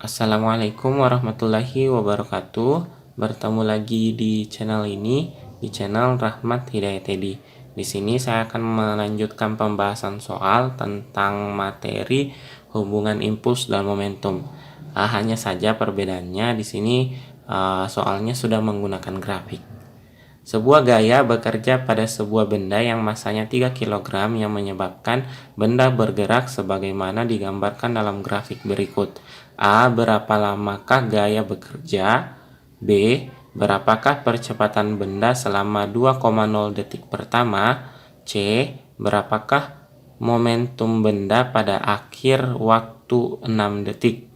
Assalamualaikum warahmatullahi wabarakatuh. Bertemu lagi di channel ini, di channel Rahmat Hidayat Edi. Di sini saya akan melanjutkan pembahasan soal tentang materi hubungan impuls dan momentum. Hanya saja perbedaannya di sini soalnya sudah menggunakan grafik. Sebuah gaya bekerja pada sebuah benda yang masanya 3 kg yang menyebabkan benda bergerak sebagaimana digambarkan dalam grafik berikut. A. Berapa lamakah gaya bekerja? B. Berapakah percepatan benda selama 2,0 detik pertama? C. Berapakah momentum benda pada akhir waktu 6 detik?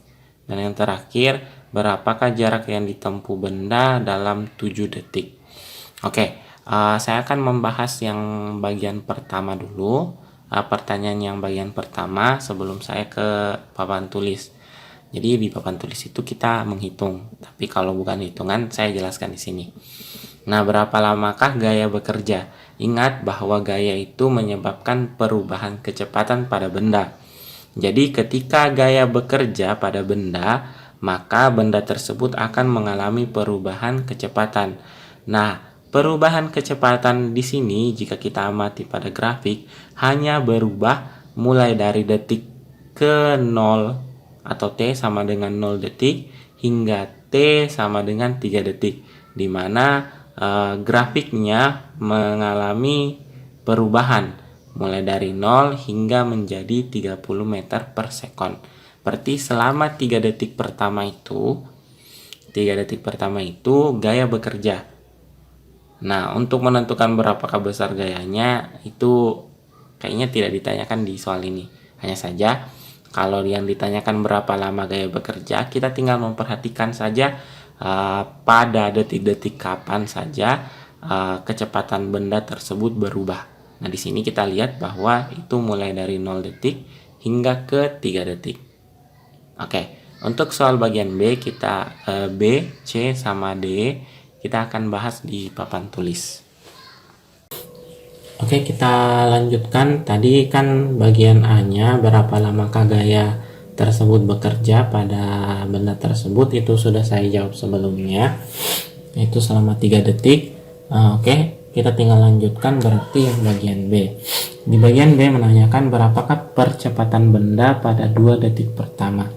Dan yang terakhir, berapakah jarak yang ditempuh benda dalam 7 detik? Oke, saya akan membahas yang bagian pertama dulu. Pertanyaan yang bagian pertama sebelum saya ke papan tulis. Jadi di papan tulis itu kita menghitung, tapi kalau bukan hitungan saya jelaskan di sini. Nah, berapa lamakah gaya bekerja? Ingat bahwa gaya itu menyebabkan perubahan kecepatan pada benda. Jadi ketika gaya bekerja pada benda, maka benda tersebut akan mengalami perubahan kecepatan. Nah, perubahan kecepatan di sini jika kita amati pada grafik hanya berubah mulai dari detik ke 0 atau T sama dengan 0 detik hingga T sama dengan 3 detik, di mana grafiknya mengalami perubahan mulai dari 0 hingga menjadi 30 meter per sekon. Berarti selama 3 detik pertama itu gaya bekerja. Nah, untuk menentukan berapakah besar gayanya itu kayaknya tidak ditanyakan di soal ini. Hanya saja kalau yang ditanyakan berapa lama gaya bekerja, kita tinggal memperhatikan saja pada detik-detik kapan saja kecepatan benda tersebut berubah. Nah, di sini kita lihat bahwa itu mulai dari 0 detik hingga ke 3 detik. Oke, untuk soal bagian B kita B, C sama D kita akan bahas di papan tulis. Oke, kita lanjutkan. Tadi kan bagian A-nya berapa lamakah gaya tersebut bekerja pada benda tersebut, itu sudah saya jawab sebelumnya, itu selama 3 detik. Oke, kita tinggal lanjutkan berarti yang bagian B. Di bagian B menanyakan berapakah percepatan benda pada 2 detik pertama.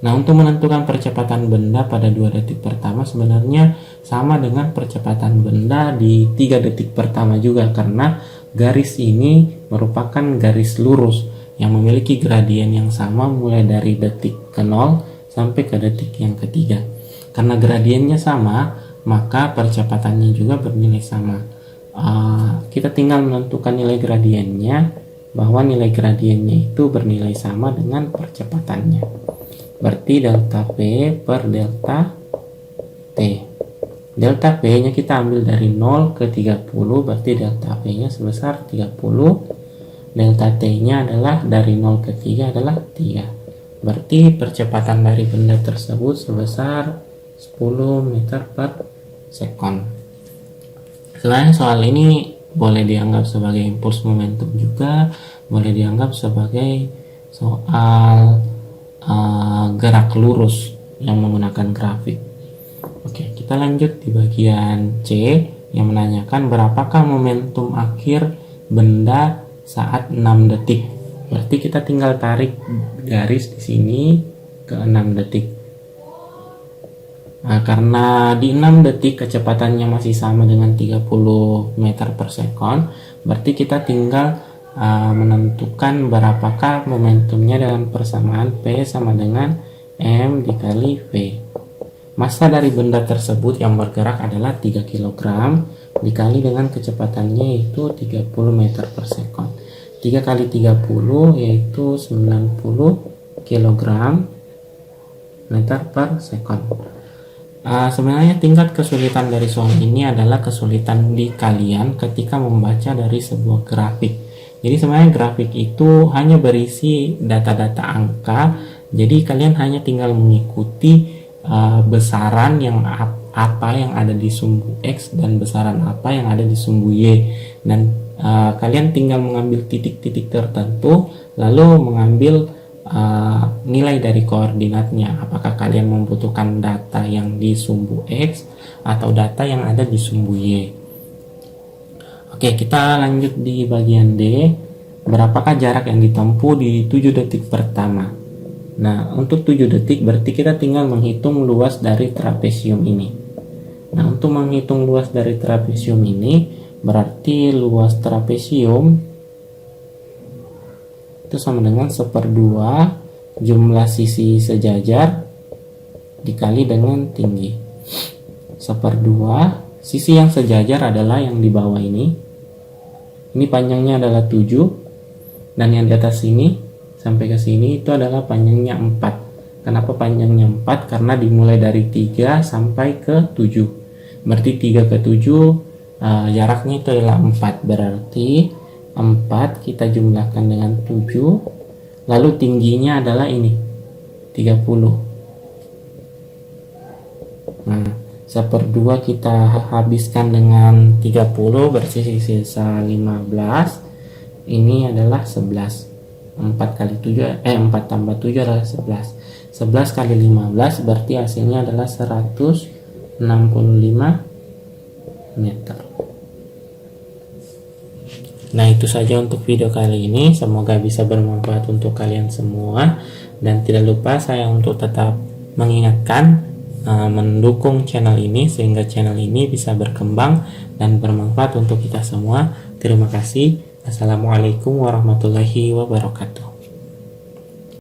Nah, untuk menentukan percepatan benda pada 2 detik pertama sebenarnya sama dengan percepatan benda di 3 detik pertama juga, karena garis ini merupakan garis lurus yang memiliki gradien yang sama mulai dari detik ke 0 sampai ke detik yang ketiga. Karena gradiennya sama, maka percepatannya juga bernilai sama. Kita tinggal menentukan nilai gradiennya, bahwa nilai gradiennya itu bernilai sama dengan percepatannya. Berarti delta P per delta T. Delta P nya kita ambil dari 0 ke 30, berarti delta P nya sebesar 30. Delta T nya adalah dari 0 ke 3 adalah 3. Berarti percepatan dari benda tersebut sebesar 10 meter per sekon. Selain soal ini boleh dianggap sebagai impuls momentum juga, boleh dianggap sebagai soal gerak lurus yang menggunakan grafik. Oke, kita lanjut di bagian C yang menanyakan berapakah momentum akhir benda saat 6 detik. Berarti kita tinggal tarik garis di sini ke 6 detik. Nah, karena di 6 detik kecepatannya masih sama dengan 30 meter per sekon, berarti kita tinggal menentukan berapakah momentumnya dengan persamaan P sama dengan M dikali V. Massa dari benda tersebut yang bergerak adalah 3 kg dikali dengan kecepatannya yaitu 30 meter per sekon. 3 kali 30 yaitu 90 kg meter per sekon. Sebenarnya tingkat kesulitan dari soal ini adalah kesulitan di kalian ketika membaca dari sebuah grafik. Jadi sebenarnya grafik itu hanya berisi data-data angka, jadi kalian hanya tinggal mengikuti besaran yang apa yang ada di sumbu X dan besaran apa yang ada di sumbu Y, dan kalian tinggal mengambil titik-titik tertentu lalu mengambil nilai dari koordinatnya, apakah kalian membutuhkan data yang di sumbu X atau data yang ada di sumbu Y. Oke, kita lanjut di bagian D. Berapakah jarak yang ditempuh di 7 detik pertama? Nah, untuk 7 detik berarti kita tinggal menghitung luas dari trapesium ini. Nah, untuk menghitung luas dari trapesium ini berarti luas trapesium itu sama dengan 1/2 jumlah sisi sejajar dikali dengan tinggi. 1/2 sisi yang sejajar adalah yang di bawah ini. Ini panjangnya adalah 7 dan yang di atas sini sampai ke sini itu adalah panjangnya 4. Kenapa panjangnya 4? Karena dimulai dari 3 sampai ke 7. Berarti 3 ke 7 jaraknya itu adalah 4. Berarti 4 kita jumlahkan dengan 7, lalu tingginya adalah ini 30. Nah, 1/2 kita habiskan dengan 30 berarti sisa 15. Ini adalah 11. 4 kali 7 4 tambah 7 adalah 11. 11 kali 15 berarti hasilnya adalah 165 meter. Nah, itu saja untuk video kali ini. Semoga bisa bermanfaat untuk kalian semua. Dan tidak lupa saya untuk tetap mengingatkan mendukung channel ini sehingga channel ini bisa berkembang dan bermanfaat untuk kita semua. Terima kasih. Assalamualaikum warahmatullahi wabarakatuh.